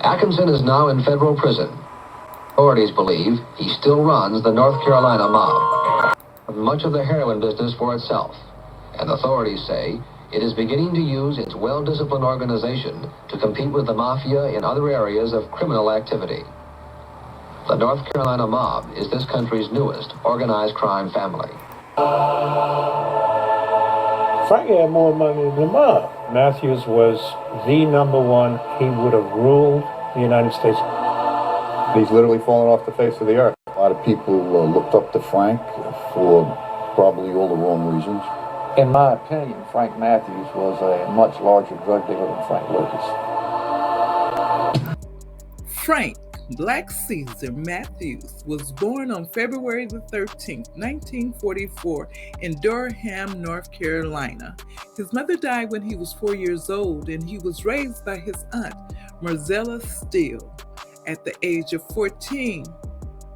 Atkinson is now in federal prison. Authorities believe he still runs the North Carolina mob, much of the heroin business for itself, and authorities say it is beginning to use its well-disciplined organization to compete with the mafia in other areas of criminal activity. The North Carolina mob is this country's newest organized crime family. Frank had more money than the mob. Matthews was the number one. He would have ruled the United States. He's literally fallen off the face of the earth. A lot of people looked up to Frank for probably all the wrong reasons. In my opinion, Frank Matthews was a much larger drug dealer than Frank Lucas. Frank Black Caesar Matthews was born on February the 13th, 1944 in Durham, North Carolina. His mother died when he was 4 years old, and he was raised by his aunt, Marcella Steele. At the age of 14,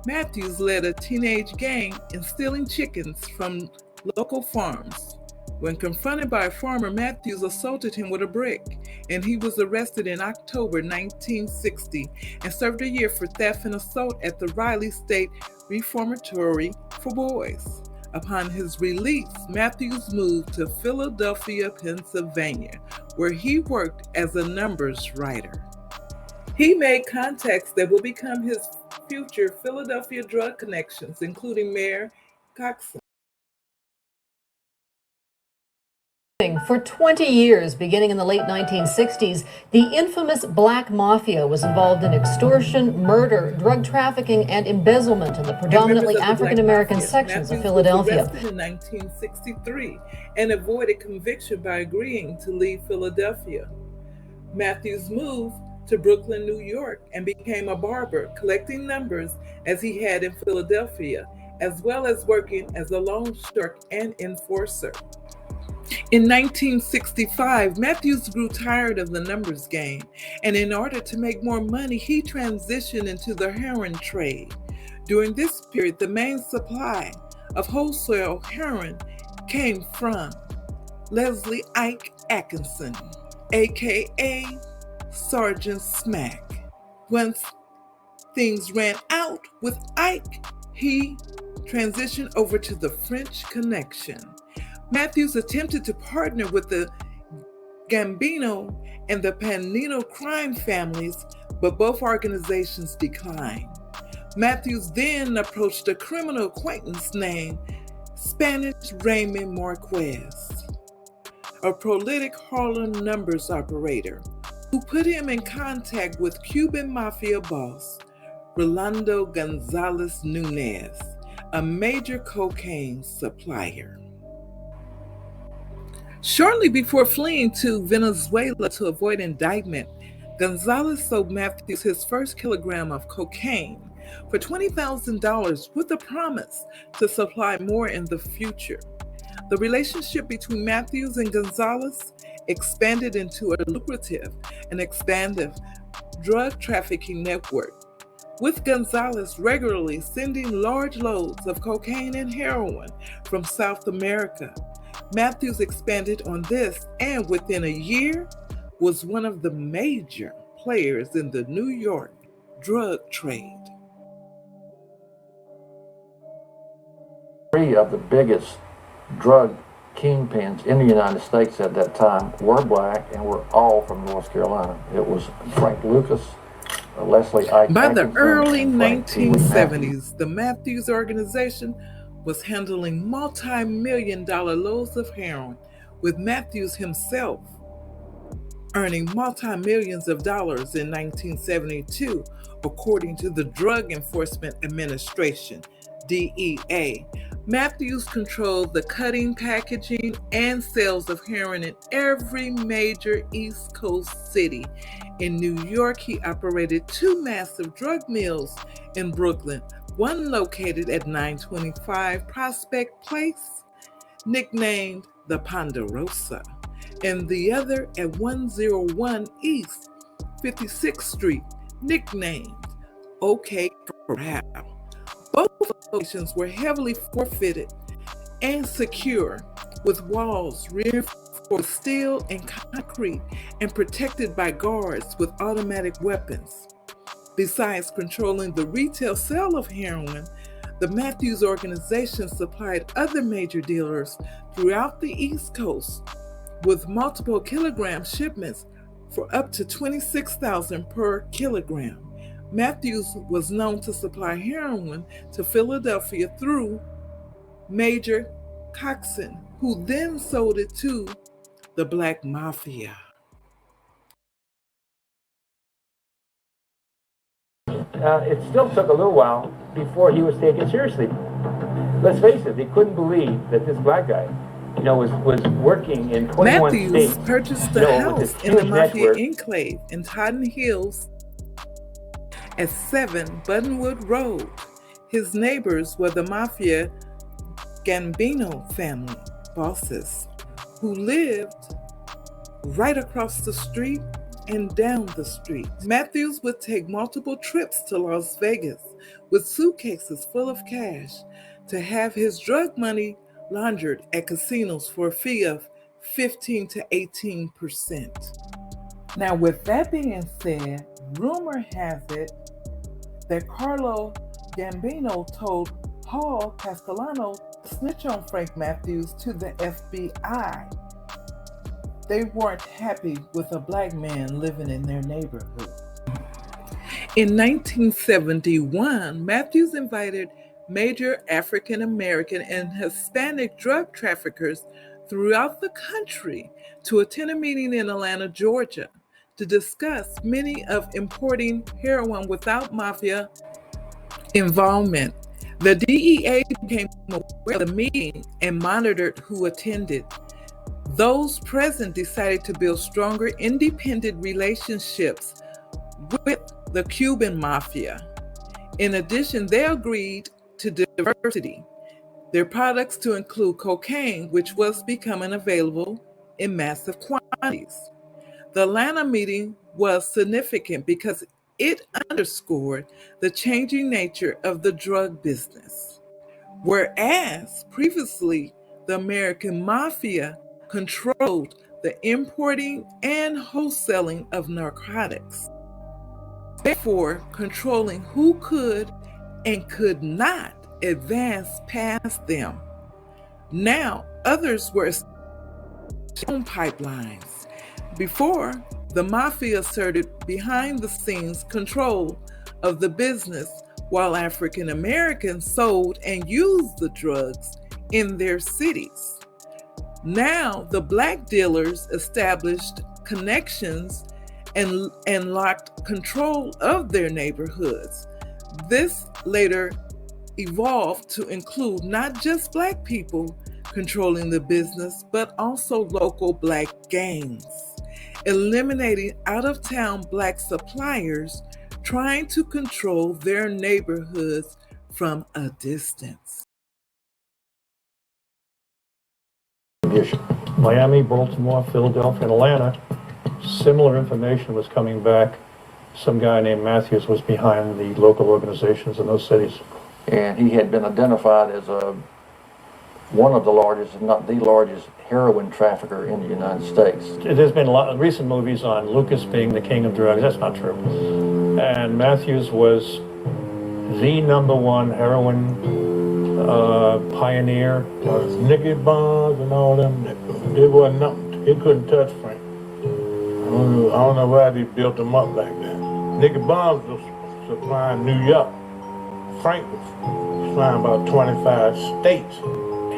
Matthews led a teenage gang in stealing chickens from local farms. When confronted by a farmer, Matthews assaulted him with a brick, and he was arrested in October 1960 and served a year for theft and assault at the Riley State Reformatory for Boys. Upon his release, Matthews moved to Philadelphia, Pennsylvania, where he worked as a numbers writer. He made contacts that will become his future Philadelphia drug connections, including Mayor Coxon. For 20 years, beginning in the late 1960s, the infamous Black Mafia was involved in extortion, murder, drug trafficking, and embezzlement in the predominantly African-American sections of Philadelphia. Matthews was arrested in 1963 and avoided conviction by agreeing to leave Philadelphia. Matthews moved to Brooklyn, New York, and became a barber, collecting numbers as he had in Philadelphia, as well as working as a loan shark and enforcer. In 1965, Matthews grew tired of the numbers game, and in order to make more money, he transitioned into the heroin trade. During this period, the main supply of wholesale heroin came from Leslie Ike Atkinson, aka Sergeant Smack. Once things ran out with Ike, he transitioned over to the French Connection. Matthews attempted to partner with the Gambino and the Panino crime families, but both organizations declined. Matthews then approached a criminal acquaintance named Spanish Raymond Marquez, a prolific Harlem numbers operator, who put him in contact with Cuban mafia boss Rolando Gonzalez Nunez, a major cocaine supplier. Shortly before fleeing to Venezuela to avoid indictment, Gonzalez sold Matthews his first kilogram of cocaine for $20,000 with a promise to supply more in the future. The relationship between Matthews and Gonzalez expanded into a lucrative and expansive drug trafficking network, with Gonzalez regularly sending large loads of cocaine and heroin from South America. Matthews expanded on this, and within a year was one of the major players in the New York drug trade. Three of the biggest drug kingpins in the United States at that time were black and were all from North Carolina. It was Frank Lucas, Leslie Ike. By the early 1970s, the Matthews organization was handling multi-million-dollar loads of heroin, with Matthews himself earning multi-millions of dollars in 1972, according to the Drug Enforcement Administration, DEA. Matthews controlled the cutting, packaging, and sales of heroin in every major East Coast city. In New York, he operated two massive drug mills in Brooklyn, one located at 925 Prospect Place, nicknamed the Ponderosa, and the other at 101 East 56th Street, nicknamed OK Corral. Both locations were heavily fortified and secure, with walls reinforced with steel and concrete and protected by guards with automatic weapons. Besides controlling the retail sale of heroin, the Matthews organization supplied other major dealers throughout the East Coast with multiple kilogram shipments for up to $26,000 per kilogram. Matthews was known to supply heroin to Philadelphia through Major Casear, who then sold it to the Black Mafia. It still took a little while before he was taken seriously. Let's face it, they couldn't believe that this black guy, was working in 21 Matthews states. purchased a house in the Mafia network. enclave in Tottenham Hills at 7 Buttonwood Road. His neighbors were the Mafia Gambino family bosses who lived right across the street and down the street. Matthews would take multiple trips to Las Vegas with suitcases full of cash to have his drug money laundered at casinos for a fee of 15 to 18%. Now, with that being said, rumor has it that Carlo Gambino told Paul Castellano to snitch on Frank Matthews to the FBI. They weren't happy with a black man living in their neighborhood. In 1971, Matthews invited major African American and Hispanic drug traffickers throughout the country to attend a meeting in Atlanta, Georgia, to discuss many of importing heroin without mafia involvement. The DEA became aware of the meeting and monitored who attended. Those present decided to build stronger independent relationships with the Cuban mafia. In addition, they agreed to diversity, their products to include cocaine, which was becoming available in massive quantities. The Atlanta meeting was significant because it underscored the changing nature of the drug business. Whereas previously the American mafia controlled the importing and wholesaling of narcotics, therefore controlling who could and could not advance past them. Now others were establishing pipelines. Before, the mafia asserted behind the scenes control of the business while African Americans sold and used the drugs in their cities. Now the black dealers established connections and locked control of their neighborhoods. This later evolved to include not just black people controlling the business, but also local black gangs, eliminating out-of-town black suppliers trying to control their neighborhoods from a distance. Miami, Baltimore, Philadelphia, and Atlanta, similar information was coming back. Some guy named Matthews was behind the local organizations in those cities. And he had been identified as one of the largest, if not the largest, heroin trafficker in the United States. There's been a lot of recent movies on Lucas being the king of drugs. That's not true. And Matthews was the #1 heroin pioneer. Nicky Bonds and all them, it wasn't nothing. He couldn't touch Frank. I don't know why they built him up like that. Nicky Bonds was supplying New York. Frank was supplying about 25 states.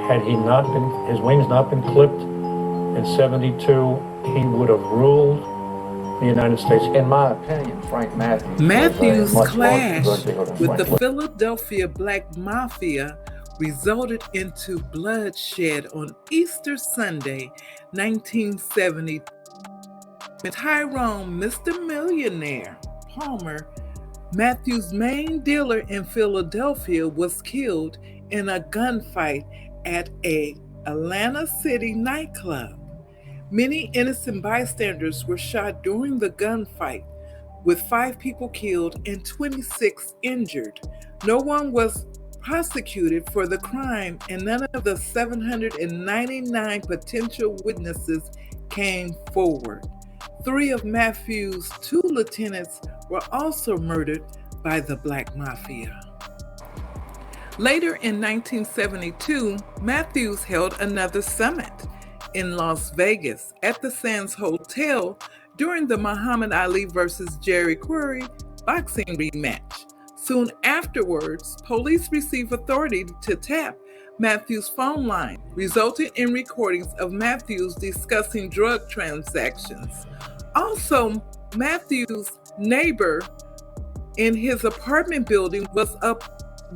Had he not been, his wings not been clipped in '72, he would have ruled the United States. In my opinion, Frank Matthews' clash with the Frank. Philadelphia Black Mafia resulted into bloodshed on Easter Sunday, 1970. Tyrone Mr. Millionaire Palmer, Matthews' main dealer in Philadelphia, was killed in a gunfight at a Atlanta City nightclub. Many innocent bystanders were shot during the gunfight, with 5 people killed and 26 injured. No one was prosecuted for the crime, and none of the 799 potential witnesses came forward. 3 of Matthews' 2 lieutenants were also murdered by the Black Mafia. Later in 1972, Matthews held another summit in Las Vegas at the Sands Hotel during the Muhammad Ali versus Jerry Quarry boxing rematch. Soon afterwards, police received authority to tap Matthews' phone line, resulting in recordings of Matthews discussing drug transactions. Also, Matthews' neighbor in his apartment building was a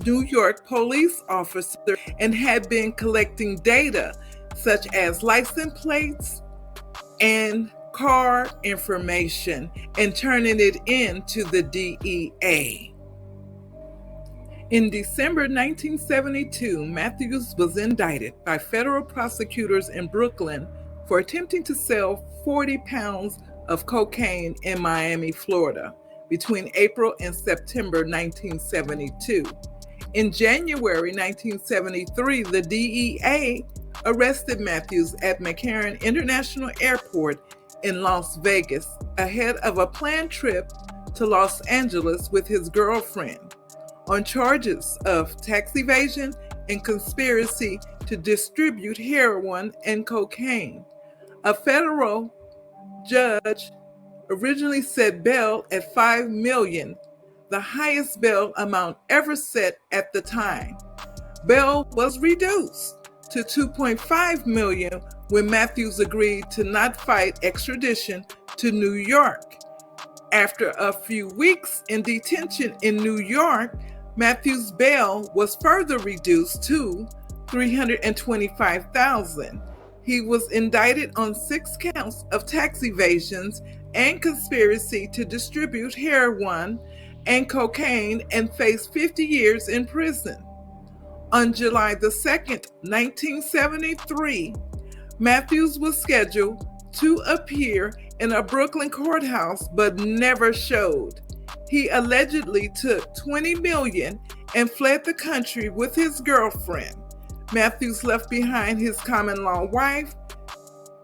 New York police officer and had been collecting data such as license plates and car information and turning it in to the DEA. In December 1972, Matthews was indicted by federal prosecutors in Brooklyn for attempting to sell 40 pounds of cocaine in Miami, Florida, between April and September 1972. In January 1973, the DEA arrested Matthews at McCarran International Airport in Las Vegas ahead of a planned trip to Los Angeles with his girlfriend on charges of tax evasion and conspiracy to distribute heroin and cocaine. A federal judge originally set bail at $5 million, the highest bail amount ever set at the time. Bail was reduced to $2.5 million when Matthews agreed to not fight extradition to New York. After a few weeks in detention in New York, Matthews' bail was further reduced to $325,000. He was indicted on 6 counts of tax evasions and conspiracy to distribute heroin and cocaine and faced 50 years in prison. On July the 2nd, 1973, Matthews was scheduled to appear in a Brooklyn courthouse but never showed. He allegedly took $20 million and fled the country with his girlfriend. Matthews left behind his common-law wife,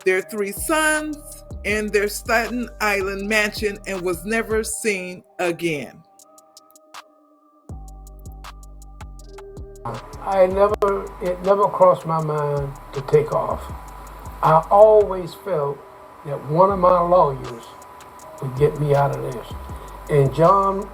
their 3 sons, and their Staten Island mansion and was never seen again. It never crossed my mind to take off. I always felt that one of my lawyers would get me out of this. And John,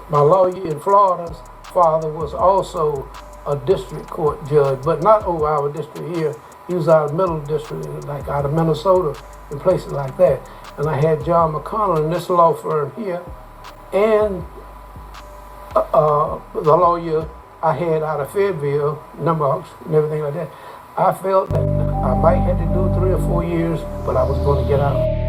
my lawyer in Florida's father was also a district court judge, but not over our district here. He was out of middle district, like out of Minnesota and places like that. And I had John McConnell in this law firm here, and the lawyer I had out of Fayetteville, Numbox, and everything like that. I felt that I might have to do 3 or 4 years, but I was going to get out.